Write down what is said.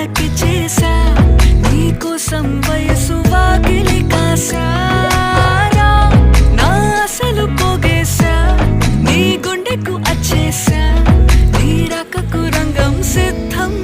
కళ్ళకి చేసా నీకోసం వయసు వాకిలి కాసారా నా అసలు పోగేశా నీ గుండెకు అచ్చేసా నీ రకకు రంగం సిద్ధం